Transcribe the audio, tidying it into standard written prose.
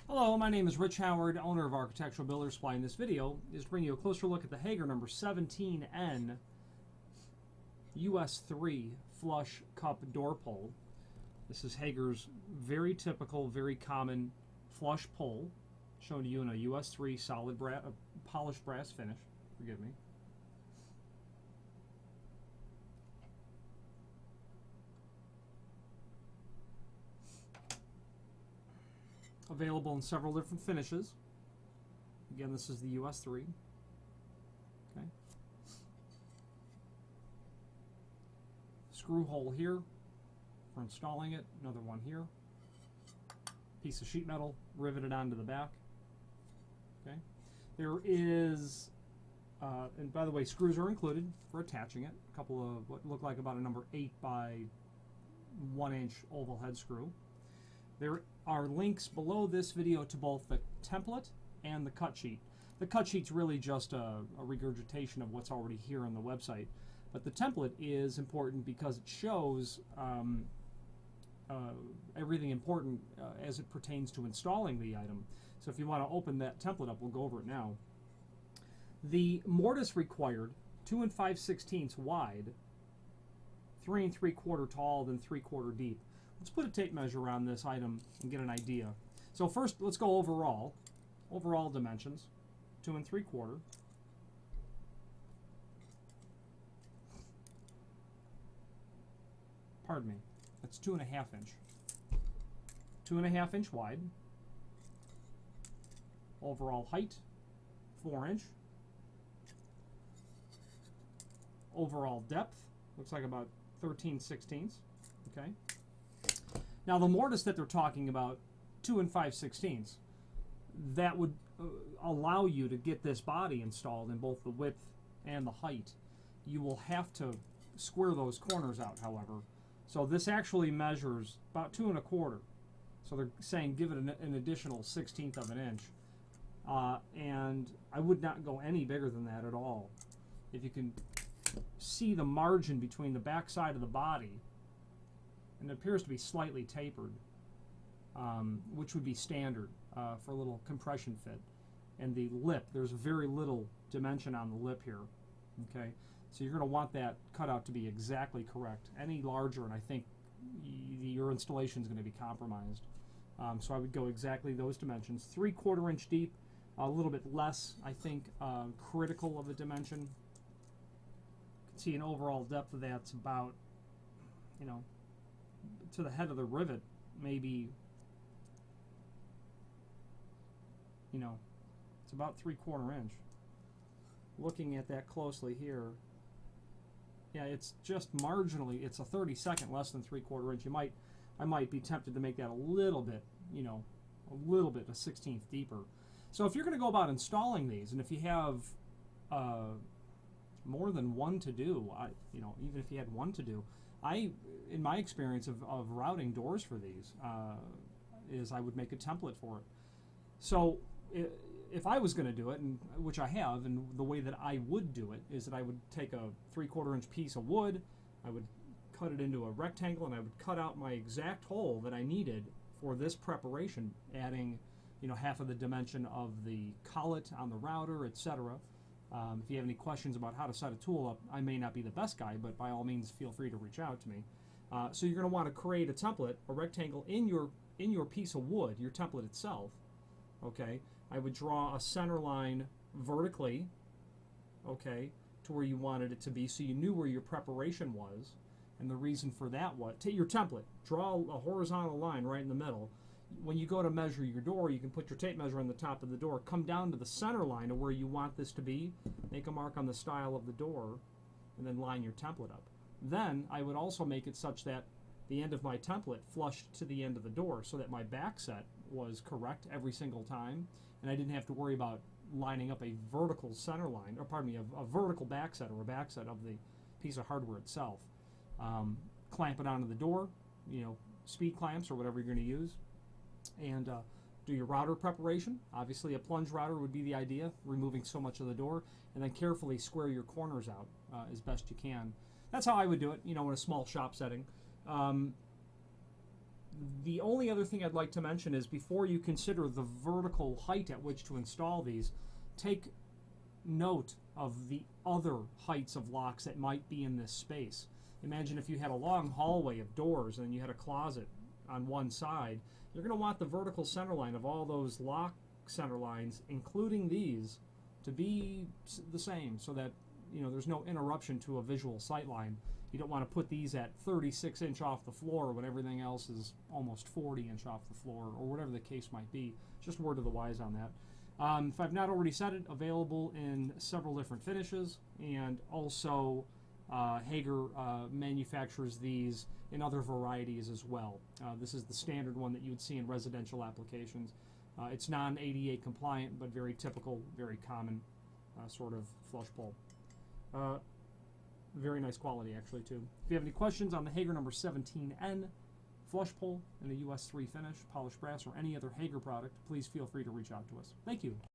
Hello, my name is Rich Howard, owner of Architectural Builder Supply. In this video is to bring you a closer look at the Hager number 17N US3 flush cup door pull. This is Hager's very typical, very common flush pull, shown to you in a US3 solid polished brass finish. Forgive me. Available in several different finishes. Again, this is the US3. Okay. Screw hole here for installing it. Another one here. Piece of sheet metal riveted onto the back. Okay. There is, and by the way, screws are included for attaching it. A couple of what look like about a number 8 by 1 inch oval head screw. There are links below this video to both the template and the cut sheet. The cut sheet's really just a regurgitation of what's already here on the website, but the template is important because it shows everything important as it pertains to installing the item. So if you want to open that template up, we'll go over it now. The mortise required 2 5/16 wide, 3 3/4 tall, then 3/4 deep. Let's put a tape measure on this item and get an idea. So first, let's go overall dimensions, 2 3/4. Pardon me, that's 2.5 inch. 2.5 inch wide. Overall height, 4 inch. Overall depth, looks like about 13/16. Okay. Now the mortise that they're talking about, 2 5/16, that would allow you to get this body installed in both the width and the height. You will have to square those corners out, however. So this actually measures about 2 1/4. So they're saying give it an additional 1/16 of an inch. And I would not go any bigger than that at all. If you can see the margin between the back side of the body, and it appears to be slightly tapered, which would be standard for a little compression fit. And the lip, there's very little dimension on the lip here. Okay, so you're going to want that cutout to be exactly correct. Any larger, and I think your installation is going to be compromised. So I would go exactly those dimensions. 3/4 inch deep, a little bit less, I think, critical of a dimension. You can see an overall depth of that's about, you know, to the head of the rivet, maybe, you know, it's about 3/4 inch. Looking at that closely here, yeah, it's just marginally, it's a 32nd less than 3/4 inch. I might be tempted to make that a little bit, you know, a 1/16 deeper. So if you're going to go about installing these, and if you have more than one to do, you know, even if you had one to do, in my experience of routing doors for these, is I would make a template for it. So if I was going to do it, and which I have, and the way that I would do it is that I would take a 3/4 inch piece of wood, I would cut it into a rectangle, and I would cut out my exact hole that I needed for this preparation, adding, you know, half of the dimension of the collet on the router, etc. If you have any questions about how to set a tool up, I may not be the best guy, but by all means feel free to reach out to me. So you're going to want to create a template, a rectangle in your piece of wood, your template itself. Okay, I would draw a center line vertically, okay, to where you wanted it to be, so you knew where your preparation was. And the reason for that was, take your template, draw a horizontal line right in the middle. When you go to measure your door, you can put your tape measure on the top of the door, come down to the center line of where you want this to be, make a mark on the style of the door, and then line your template up. Then I would also make it such that the end of my template flushed to the end of the door, so that my back set was correct every single time, and I didn't have to worry about lining up a vertical center line, or pardon me, a vertical back set, or a back set of the piece of hardware itself. Clamp it onto the door, you know, speed clamps or whatever you're going to use, and do your router preparation. Obviously a plunge router would be the idea, removing so much of the door, and then carefully square your corners out as best you can. That's how I would do it, you know, in a small shop setting. The only other thing I'd like to mention is before you consider the vertical height at which to install these, take note of the other heights of locks that might be in this space. Imagine if you had a long hallway of doors and you had a closet on one side. You're going to want the vertical center line of all those lock center lines, including these, to be the same, so that there's no interruption to a visual sight line. You don't want to put these at 36 inch off the floor when everything else is almost 40 inch off the floor, or whatever the case might be. Just a word to the wise on that. If I've not already said it, available in several different finishes, and also Hager manufactures these in other varieties as well. This is the standard one that you would see in residential applications. It's non-ADA compliant, but very typical, very common sort of flush pull. Very nice quality, actually, too. If you have any questions on the Hager number 17N flush pull in a US3 finish, polished brass, or any other Hager product, please feel free to reach out to us. Thank you.